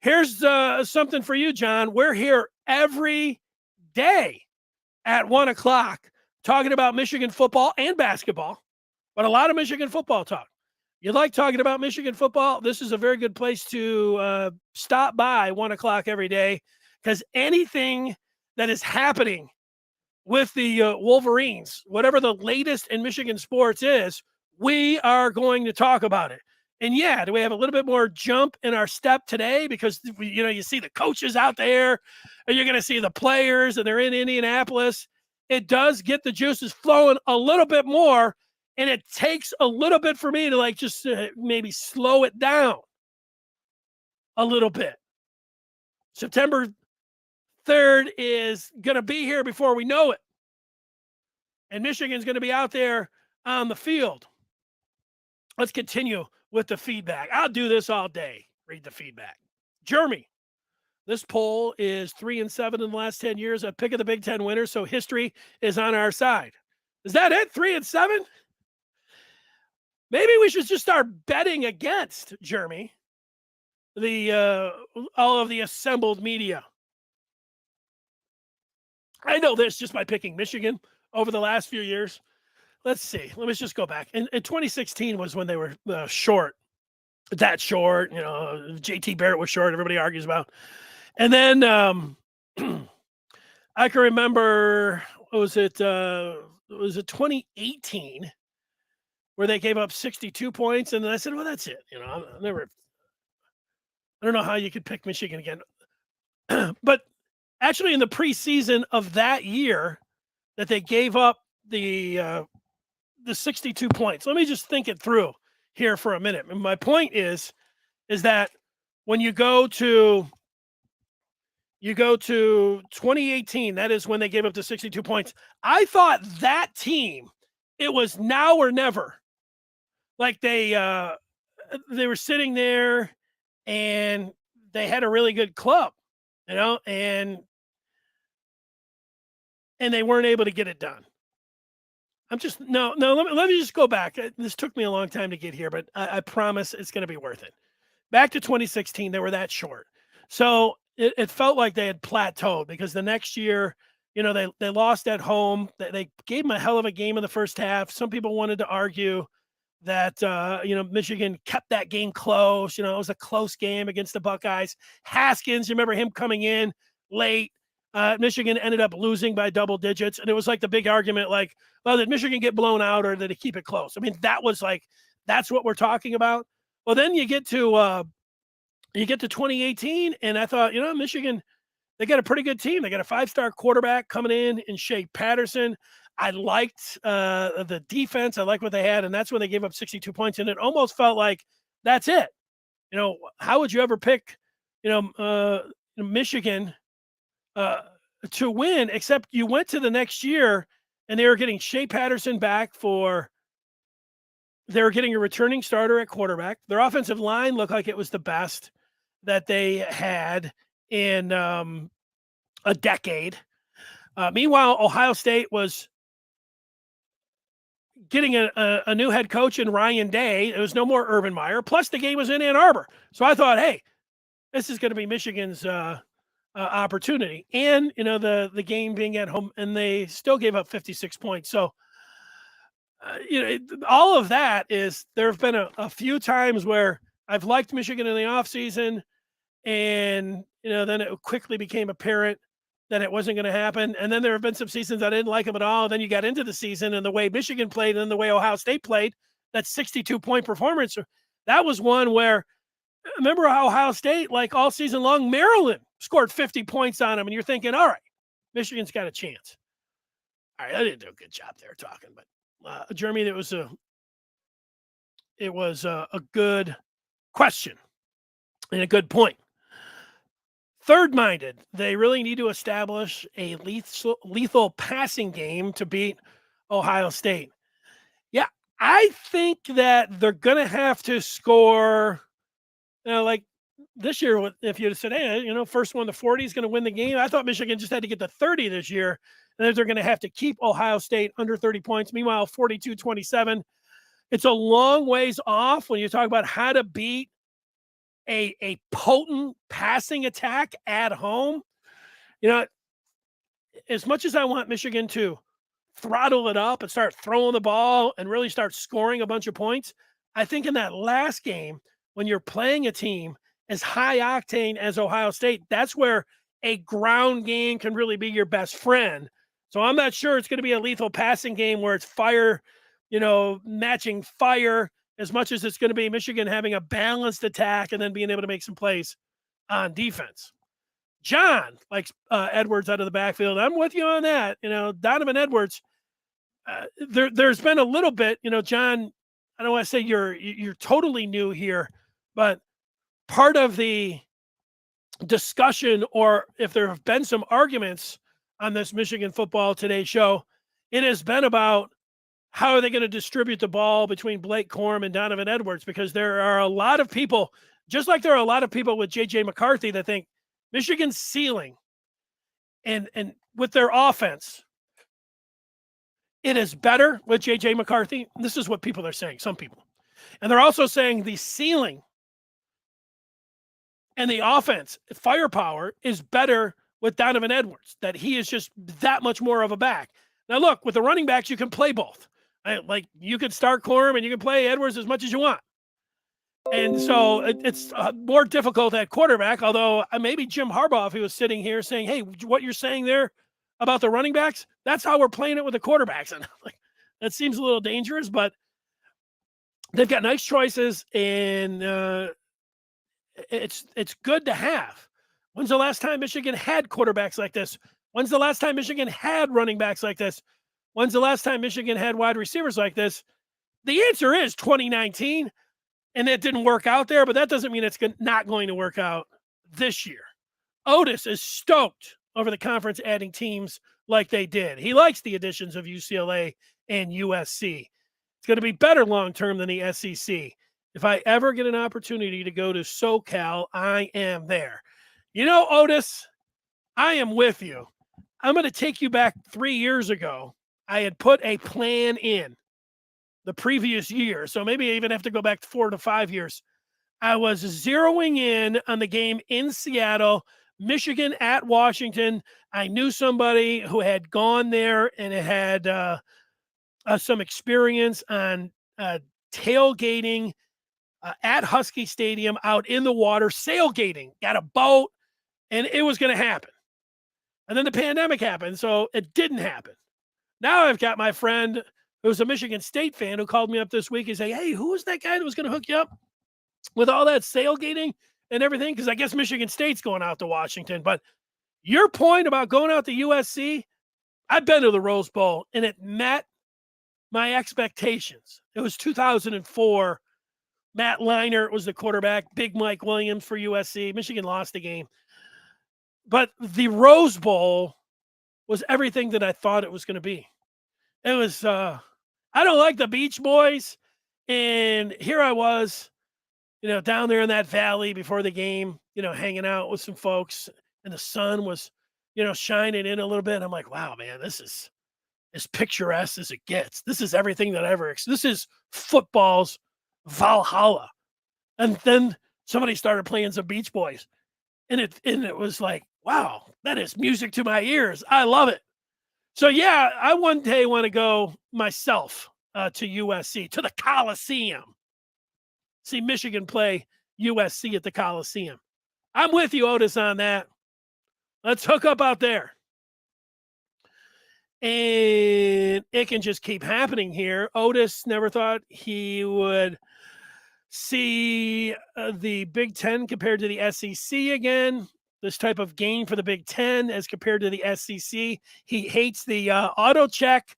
Here's something for you, John. We're here every day at 1 o'clock talking about Michigan football and basketball, but a lot of Michigan football talk. You like talking about Michigan football? This is a very good place to stop by 1 o'clock every day, because anything that is happening with the Wolverines, whatever the latest in Michigan sports is, we are going to talk about it. And yeah, do we have a little bit more jump in our step today because you see the coaches out there, and you're going to see the players, and they're in Indianapolis. It does get the juices flowing a little bit more, and it takes a little bit for me to just maybe slow it down a little bit. September 3rd is going to be here before we know it. And Michigan's going to be out there on the field. Let's continue with the feedback. I'll do this all day. Read the feedback. Jeremy, this poll is 3-7 in the last 10 years. A pick of the Big Ten winners, so history is on our side. Is that it? 3-7? Maybe we should just start betting against, Jeremy, all of the assembled media. I know this just by picking Michigan over the last few years. Let's see. Let me just go back. In 2016 was when they were short. That short, JT Barrett was short. Everybody argues about. And then I can remember, was it 2018 where they gave up 62 points, and then I said, well, that's it. I don't know how you could pick Michigan again. But actually, in the preseason of that year, that they gave up the 62 points. Let me just think it through here for a minute. And my point is that when you go to 2018, that is when they gave up the 62 points. I thought that team, it was now or never. Like they were sitting there and they had a really good club, and they weren't able to get it done. Let me just go back. This took me a long time to get here, but I promise it's going to be worth it. Back to 2016, they were that short. So it felt like they had plateaued, because the next year, they lost at home. They gave them a hell of a game in the first half. Some people wanted to argue that, Michigan kept that game close. It was a close game against the Buckeyes. Haskins, you remember him coming in late. Michigan ended up losing by double digits. And it was like the big argument, well, did Michigan get blown out or did it keep it close? I mean, that's what we're talking about. Well, then you get to 2018, and I thought, Michigan, they got a pretty good team. They got a 5-star quarterback coming in Shea Patterson. I liked the defense. I liked what they had, and that's when they gave up 62 points. And it almost felt like that's it. How would you ever pick, Michigan to win, except you went to the next year and they were getting Shea Patterson back they were getting a returning starter at quarterback. Their offensive line looked like it was the best that they had in a decade. Meanwhile, Ohio State was getting a new head coach in Ryan Day. There was no more Urban Meyer. Plus, the game was in Ann Arbor. So I thought, hey, this is going to be Michigan's opportunity. And, the game being at home, and they still gave up 56 points. So, all of that is, there have been a few times where I've liked Michigan in the offseason, and, then it quickly became apparent that it wasn't going to happen. And then there have been some seasons I didn't like them at all. Then you got into the season, and the way Michigan played and the way Ohio State played, that 62-point performance, that was one where, remember how Ohio State, all season long, Maryland scored 50 points on them, and you're thinking, all right, Michigan's got a chance. All right, I didn't do a good job there talking, but Jeremy, it was a good question and a good point. Third-minded, they really need to establish a lethal passing game to beat Ohio State. Yeah, I think that they're going to have to score, this year, if you said, hey, first one to 40 is going to win the game. I thought Michigan just had to get to 30 this year, and then they're going to have to keep Ohio State under 30 points. Meanwhile, 42-27. It's a long ways off when you talk about how to beat a potent passing attack at home. You know, as much as I want Michigan to throttle it up and start throwing the ball and really start scoring a bunch of points, I think in that last game, when you're playing a team as high octane as Ohio State, that's where a ground game can really be your best friend. So I'm not sure it's going to be a lethal passing game where it's fire, matching fire, as much as it's going to be Michigan having a balanced attack and then being able to make some plays on defense. John likes Edwards out of the backfield. I'm with you on that. Donovan Edwards, there's been a little bit, John, I don't want to say you're totally new here, but part of the discussion, or if there have been some arguments on this Michigan Football Today show, it has been about how are they going to distribute the ball between Blake Corum and Donovan Edwards, because there are a lot of people, just like there are a lot of people with J.J. McCarthy, that think Michigan's ceiling and with their offense, it is better with J.J. McCarthy. This is what people are saying, some people. And they're also saying the ceiling and the offense firepower is better with Donovan Edwards, that he is just that much more of a back. Now, look, with the running backs, you can play both. Like, you could start Corum and you can play Edwards as much as you want. And so it's more difficult at quarterback, although maybe Jim Harbaugh, if he was sitting here saying, hey, what you're saying there about the running backs, that's how we're playing it with the quarterbacks. And like, that seems a little dangerous, but they've got nice choices, and it's good to have. When's the last time Michigan had quarterbacks like this? When's the last time Michigan had running backs like this? When's the last time Michigan had wide receivers like this? The answer is 2019, and it didn't work out there, but that doesn't mean it's not going to work out this year. Otis is stoked over the conference adding teams like they did. He likes the additions of UCLA and USC. It's going to be better long-term than the SEC. If I ever get an opportunity to go to SoCal, I am there. Otis, I am with you. I'm going to take you back 3 years ago. I had put a plan in the previous year, so maybe I even have to go back 4 to 5 years. I was zeroing in on the game in Seattle, Michigan at Washington. I knew somebody who had gone there and it had some experience on tailgating at Husky Stadium out in the water, sailgating, got a boat, and it was going to happen. And then the pandemic happened, so it didn't happen. Now I've got my friend who's a Michigan State fan who called me up this week and say, hey, who was that guy that was going to hook you up with all that sailgating and everything? Because I guess Michigan State's going out to Washington. But your point about going out to USC, I've been to the Rose Bowl, and it met my expectations. It was 2004. Matt Leinart was the quarterback, Big Mike Williams for USC. Michigan lost the game. But the Rose Bowl was everything that I thought it was going to be. It was, I don't like the Beach Boys. And here I was, down there in that valley before the game, hanging out with some folks, and the sun was, shining in a little bit. I'm like, wow, man, this is as picturesque as it gets. This is everything that I ever, this is football's Valhalla. And then somebody started playing some Beach Boys. And it was like, wow, that is music to my ears. I love it. So, yeah, I one day want to go myself to USC, to the Coliseum. See Michigan play USC at the Coliseum. I'm with you, Otis, on that. Let's hook up out there. And it can just keep happening here. Otis never thought he would see the Big Ten compared to the SEC again. This type of game for the Big Ten as compared to the SEC. He hates the auto check.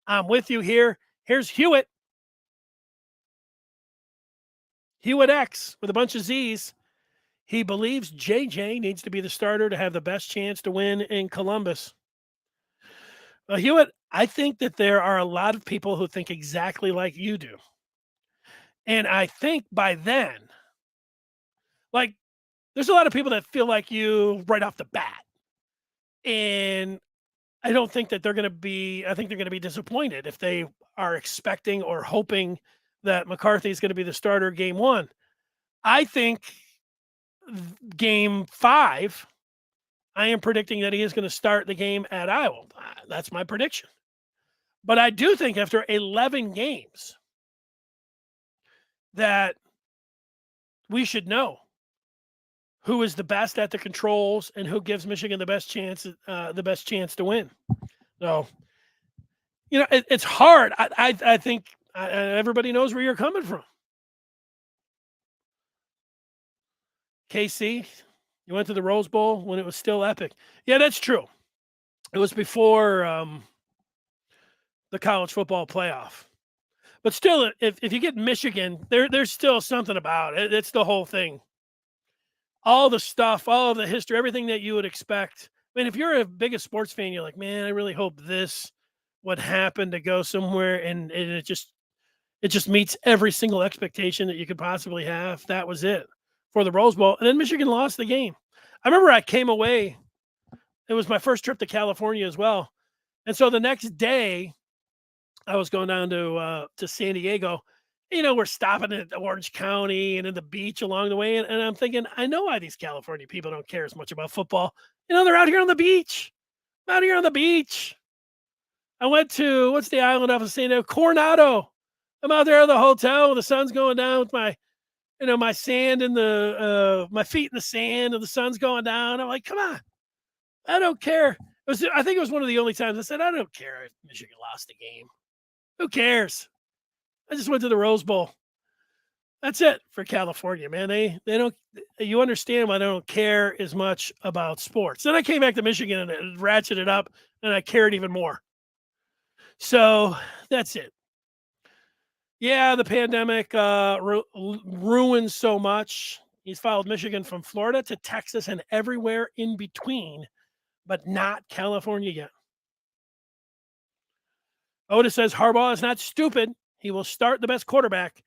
I'm with you here. Here's Hewitt. Hewitt X with a bunch of Z's. He believes JJ needs to be the starter to have the best chance to win in Columbus. Hewitt, I think that there are a lot of people who think exactly like you do. And I think by then, like, there's a lot of people that feel like you right off the bat. And I don't think that they're going to be, I think they're going to be disappointed if they are expecting or hoping that McCarthy is going to be the starter game one. I think game 5, I am predicting that he is going to start the game at Iowa. That's my prediction. But I do think after 11 games that we should know who is the best at the controls and who gives Michigan the best chance to win. So, it's hard. I think everybody knows where you're coming from. KC, you went to the Rose Bowl when it was still epic. Yeah, that's true. It was before the college football playoff. But still, if you get Michigan, there's still something about it. It's the whole thing. All the stuff, all of the history, everything that you would expect. I mean, if you're a biggest sports fan, you're like, man, I really hope this would happen to go somewhere, and it just meets every single expectation that you could possibly have. That was it for the Rose Bowl. And then Michigan lost the game. I remember I came away. It was my first trip to California as well. And so the next day, I was going down to San Diego. We're stopping at Orange County and in the beach along the way. And I'm thinking, I know why these California people don't care as much about football. They're out here on the beach. I'm out here on the beach. I went to, what's the island off of San Diego? Coronado. I'm out there at the hotel. The sun's going down with my sand in my feet in the sand, and the sun's going down. I'm like, come on. I don't care. I think it was one of the only times I said, I don't care if Michigan lost the game. Who cares? I just went to the Rose Bowl. That's it for California, man. They don't. You understand why they don't care as much about sports. Then I came back to Michigan and it ratcheted up, and I cared even more. So that's it. Yeah, the pandemic ruined so much. He's followed Michigan from Florida to Texas and everywhere in between, but not California yet. Otis says Harbaugh is not stupid. He will start the best quarterback.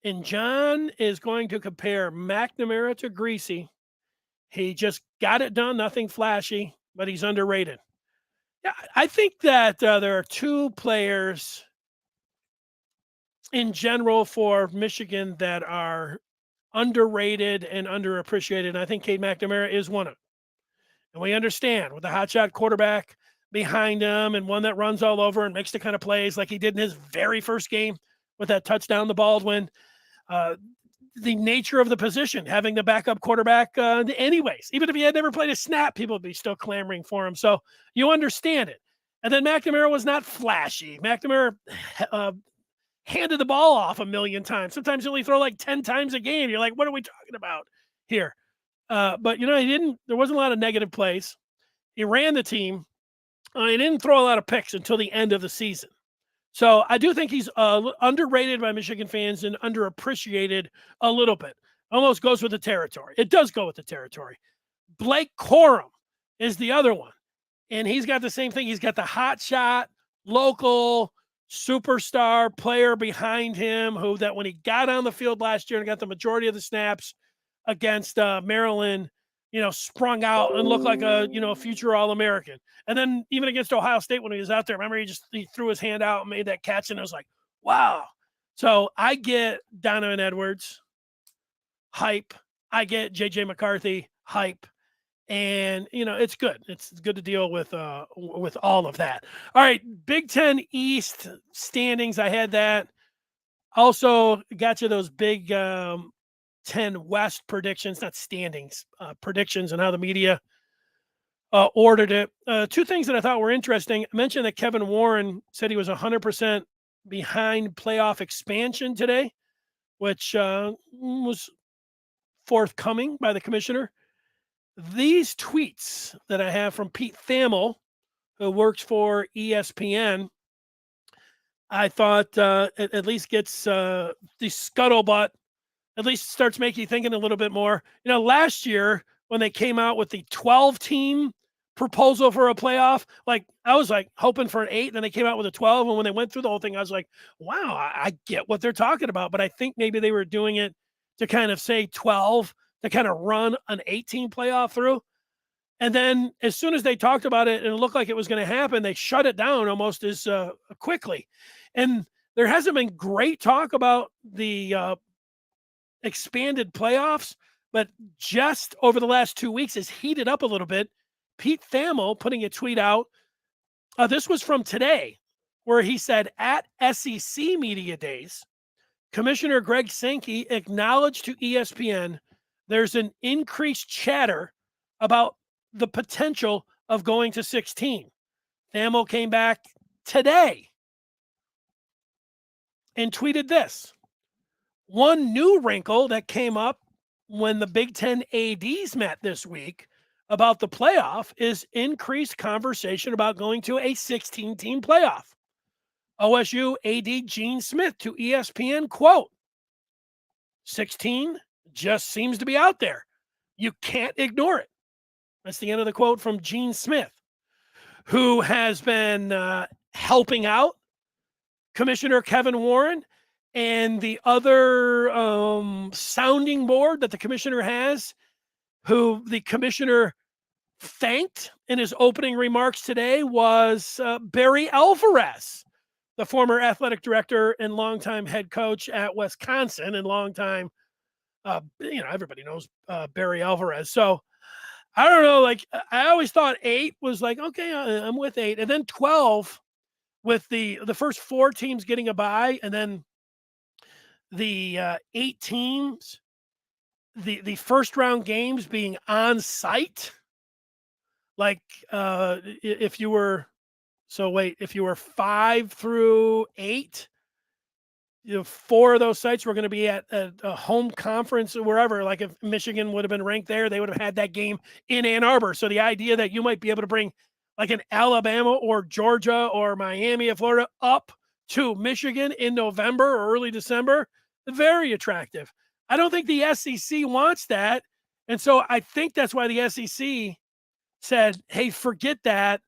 And John is going to compare McNamara to Greasy. He just got it done, nothing flashy, but he's underrated. Yeah, I think that there are two players in general for Michigan that are underrated and underappreciated. And I think Cade McNamara is one of them. And we understand with the hotshot quarterback behind him and one that runs all over and makes the kind of plays like he did in his very first game with that touchdown to Baldwin. The nature of the position, having the backup quarterback anyways, even if he had never played a snap, people would be still clamoring for him. So you understand it. And then McNamara was not flashy. McNamara handed the ball off a million times. Sometimes you only throw like 10 times a game. You're like, what are we talking about here? But he didn't, there wasn't a lot of negative plays. He ran the team. He didn't throw a lot of picks until the end of the season. So I do think he's underrated by Michigan fans and underappreciated a little bit. Almost goes with the territory. It does go with the territory. Blake Corum is the other one. And he's got the same thing. He's got the hot shot, local superstar player behind him who that when he got on the field last year and got the majority of the snaps against Maryland, sprung out and looked like a future All-American. And then even against Ohio State when he was out there, remember he threw his hand out and made that catch, and I was like, wow. So I get Donovan Edwards hype. I get JJ McCarthy hype. And it's good. It's good to deal with all of that. All right, Big Ten East standings. I had that. Also got you those Big 10 West predictions, not standings, predictions, and how the media ordered it. Two things that I thought were interesting. I mentioned that Kevin Warren said he was 100% behind playoff expansion today, which was forthcoming by the commissioner. These tweets that I have from Pete Thamel, who works for ESPN, I thought at least gets the scuttlebutt, at least starts making you thinking a little bit more. Last year when they came out with the 12-team proposal for a playoff, like I was like hoping for an 8, then they came out with a 12. And when they went through the whole thing, I was like, wow, I get what they're talking about. But I think maybe they were doing it to kind of say 12 to kind of run an 18 playoff through. And then as soon as they talked about it and it looked like it was going to happen, they shut it down almost as quickly. And there hasn't been great talk about the expanded playoffs, but just over the last 2 weeks has heated up a little bit. Pete Thamel putting a tweet out. This was from today, where he said, at SEC Media Days, Commissioner Greg Sankey acknowledged to ESPN there's an increased chatter about the potential of going to 16. Thamel came back today and tweeted this. One new wrinkle that came up when the Big Ten ADs met this week about the playoff is increased conversation about going to a 16-team playoff. OSU AD Gene Smith to ESPN, quote, 16 just seems to be out there. You can't ignore it. That's the end of the quote from Gene Smith, who has been helping out Commissioner Kevin Warren and the other sounding board that the commissioner has, who the commissioner thanked in his opening remarks today, was Barry Alvarez, the former athletic director and longtime head coach at Wisconsin and longtime, everybody knows Barry Alvarez. So I don't know, like I always thought 8 was like, okay, I'm with 8. And then 12 with the first 4 teams getting a bye, and then the 8 teams, the first round games being on site. Like if you were 5 through 8, 4 of those sites were going to be at a home conference or wherever. Like if Michigan would have been ranked there, they would have had that game in Ann Arbor. So the idea that you might be able to bring like an Alabama or Georgia or Miami of Florida up to Michigan in November or early December, very attractive. I don't think the SEC wants that. And so I think that's why the SEC said, hey, forget that.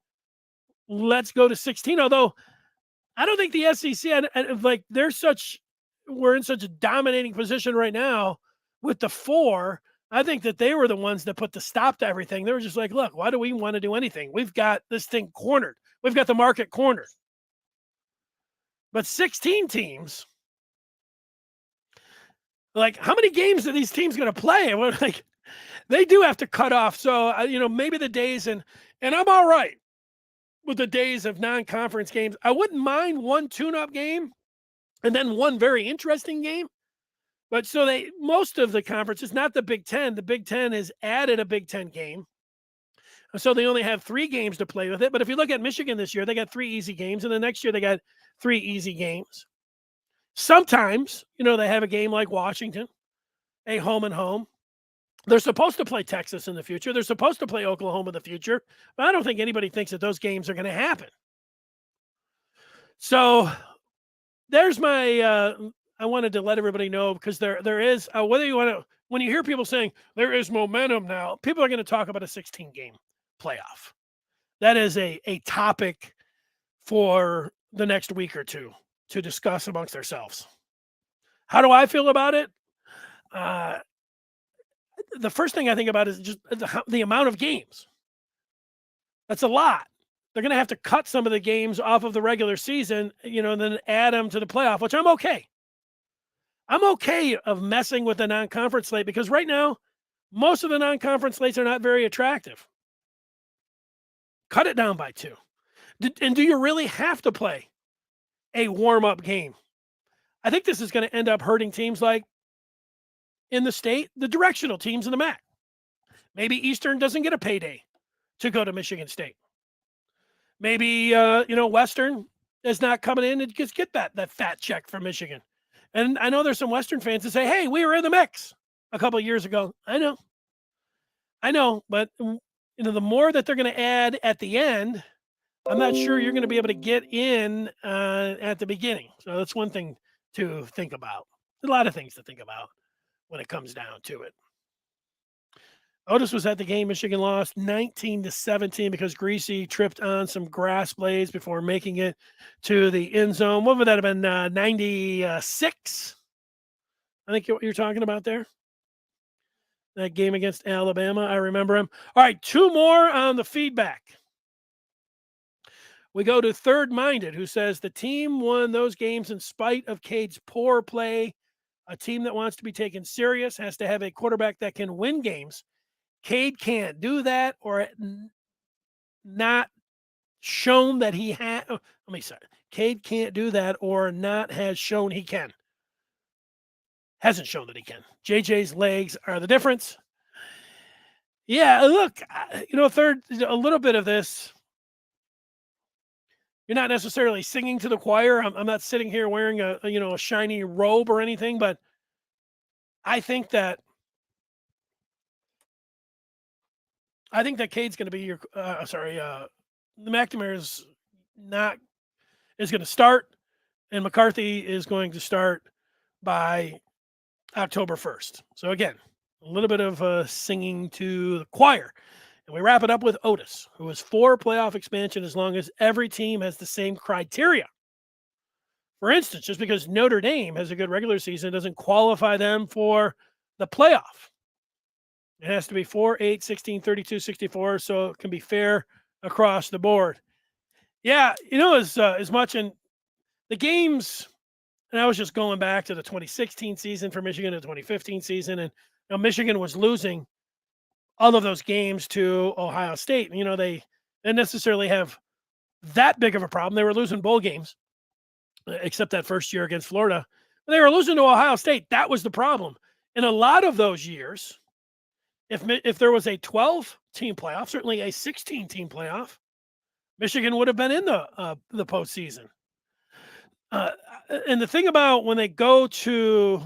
Let's go to 16. Although I don't think the SEC, we're in such a dominating position right now with the 4. I think that they were the ones that put the stop to everything. They were just like, look, why do we want to do anything? We've got this thing cornered. We've got the market cornered. But 16 teams, like how many games are these teams going to play? And we're like, they do have to cut off. So, maybe the days, and I'm all right with the days of non-conference games. I wouldn't mind one tune-up game and then one very interesting game. But so most of the conferences, not the Big Ten. The Big Ten has added a Big Ten game. So they only have 3 games to play with it. But if you look at Michigan this year, they got 3 easy games. And the next year they got 3 easy games. Sometimes, they have a game like Washington, a home and home. They're supposed to play Texas in the future. They're supposed to play Oklahoma in the future. But I don't think anybody thinks that those games are going to happen. So there's my I wanted to let everybody know, because there is whether you want to, when you hear people saying there is momentum now, people are going to talk about a 16-game playoff. That is a topic for the next week or two to discuss amongst ourselves. How do I feel about it? The first thing I think about is just the amount of games. That's a lot. They're going to have to cut some of the games off of the regular season, and then add them to the playoff, which I'm okay. I'm okay of messing with the non-conference slate, because right now, most of the non-conference slates are not very attractive. Cut it down by 2. And do you really have to play a warm-up game? I think this is going to end up hurting teams like in the state, the directional teams in the MAC. Maybe Eastern doesn't get a payday to go to Michigan State. Maybe, Western is not coming in and just get that fat check from Michigan. And I know there's some Western fans that say, hey, we were in the mix a couple of years ago. I know, but the more that they're going to add at the end, I'm not sure you're going to be able to get in at the beginning. So that's one thing to think about. A lot of things to think about when it comes down to it. Otis was at the game. Michigan lost 19-17 because Greasy tripped on some grass blades before making it to the end zone. What would that have been? 96? I think what you're talking about there. That game against Alabama. I remember him. All right, 2 more on the feedback. We go to Third Minded, who says the team won those games in spite of Cade's poor play A team that wants to be taken serious has to have a quarterback that can win games. Cade can't do that, or not shown that he had. Let me say, Cade can't do that, or not has shown he can. Hasn't shown that he can. JJ's legs are the difference. Yeah, look, third, a little bit of this. You're not necessarily singing to the choir. I'm not sitting here wearing a shiny robe or anything, but I think that Cade's going to be your. McNamara is going to start, and McCarthy is going to start by October 1st. So again, a little bit of singing to the choir. And we wrap it up with Otis, who is for playoff expansion as long as every team has the same criteria. For instance, just because Notre Dame has a good regular season doesn't qualify them for the playoff. It has to be 4, 8, 16, 32, 64, so it can be fair across the board. Yeah, as much in the games, and I was just going back to the 2016 season for Michigan, the 2015 season, and Michigan was losing all of those games to Ohio State. They didn't necessarily have that big of a problem. They were losing bowl games, except that first year against Florida. But they were losing to Ohio State. That was the problem. In a lot of those years, if there was a 12-team playoff, certainly a 16-team playoff, Michigan would have been in the postseason. And the thing about when USC,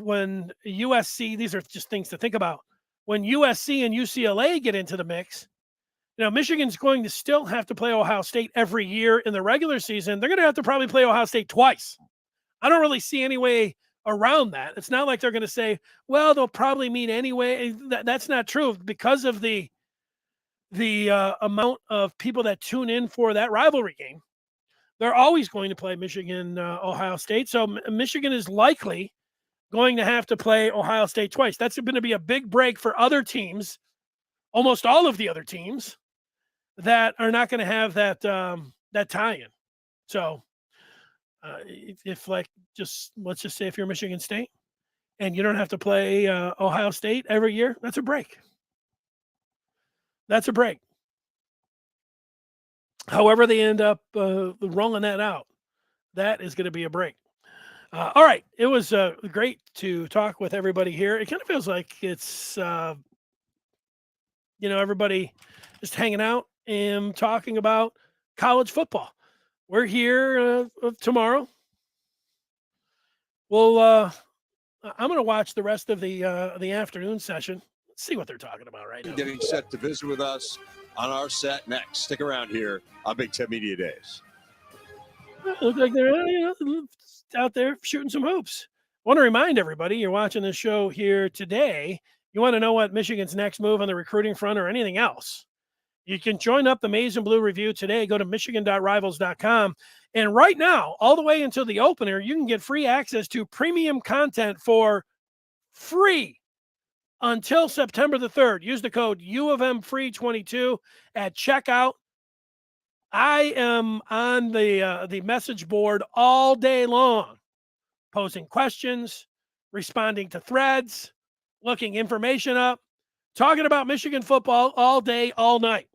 these are just things to think about. When USC and UCLA get into the mix, Michigan's going to still have to play Ohio State every year in the regular season. They're going to have to probably play Ohio State twice. I don't really see any way around that. It's not like they're going to say, well, they'll probably meet anyway. That's not true because of the amount of people that tune in for that rivalry game. They're always going to play Michigan, Ohio State. So Michigan is likely going to have to play Ohio State twice. That's going to be a big break for other teams, almost all of the other teams that are not going to have that tie-in. So let's just say if you're Michigan State and you don't have to play Ohio State every year, that's a break. That's a break. However they end up rolling that out, that is going to be a break. All right. It was great to talk with everybody here. It kind of feels like it's, everybody just hanging out and talking about college football. We're here tomorrow. Well, I'm going to watch the rest of the afternoon session. Let's see what they're talking about right now. Getting set to visit with us on our set next. Stick around here on Big Ten Media Days. Look like they're out there shooting some hoops. I want to remind everybody you're watching this show here today. You want to know what Michigan's next move on the recruiting front or anything else, you can join up the Maize and Blue Review today. Go to michigan.rivals.com. And right now, all the way until the opener, you can get free access to premium content for free until September the 3rd. Use the code UofMFree22 at checkout. I am on the message board all day long, posing questions, responding to threads, looking information up, talking about Michigan football all day, all night.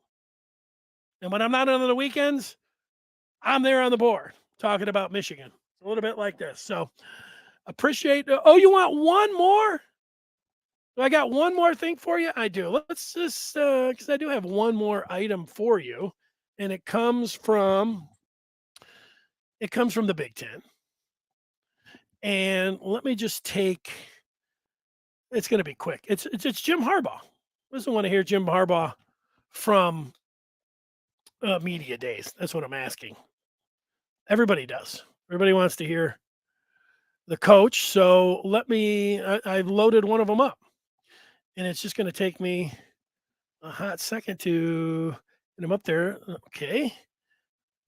And when I'm not on the weekends, I'm there on the board talking about Michigan. A little bit like this. So appreciate. Oh, you want one more? So I got one more thing for you. I do. Let's just because I do have one more item for you, and it comes from the Big Ten. And let me just take. It's going to be quick. It's Jim Harbaugh. I doesn't want to hear Jim Harbaugh from media days. That's what I'm asking. Everybody does. Everybody wants to hear the coach. So I've loaded one of them up, and it's just going to take me a hot second to get him up there. Okay.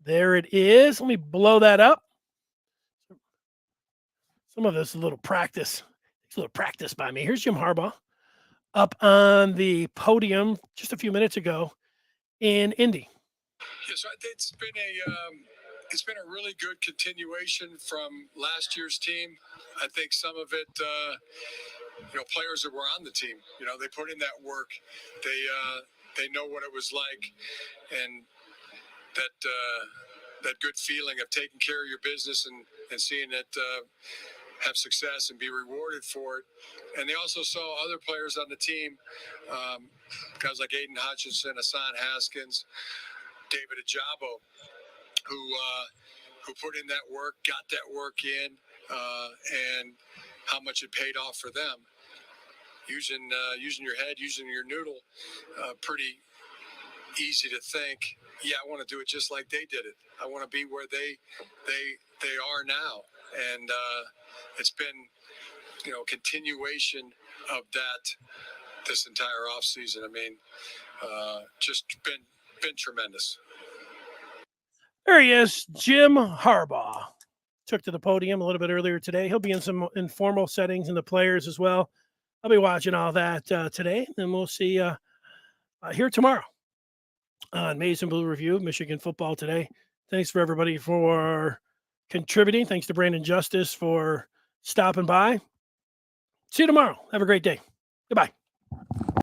There it is. Let me blow that up. Some of this is a little practice. It's a little practice by me. Here's Jim Harbaugh up on the podium just a few minutes ago in Indy. Yes, It's been a really good continuation from last year's team. I think some of it, players that were on the team, they put in that work. They know what it was like, and that good feeling of taking care of your business and seeing it have success and be rewarded for it. And they also saw other players on the team, guys like Aiden Hutchinson, Hassan Haskins, David Ajabo, who put in that work, got that work in, and how much it paid off for them. Using your head, using your noodle, pretty easy to think, yeah, I want to do it just like they did it. I want to be where they are now. And it's been, continuation of that this entire offseason. I mean, just been tremendous. There he is, Jim Harbaugh. Took to the podium a little bit earlier today. He'll be in some informal settings and the players as well. I'll be watching all that today, and we'll see here tomorrow on Maize and Blue Review, Michigan football today. Thanks for everybody for contributing. Thanks to Brandon Justice for stopping by. See you tomorrow. Have a great day. Goodbye.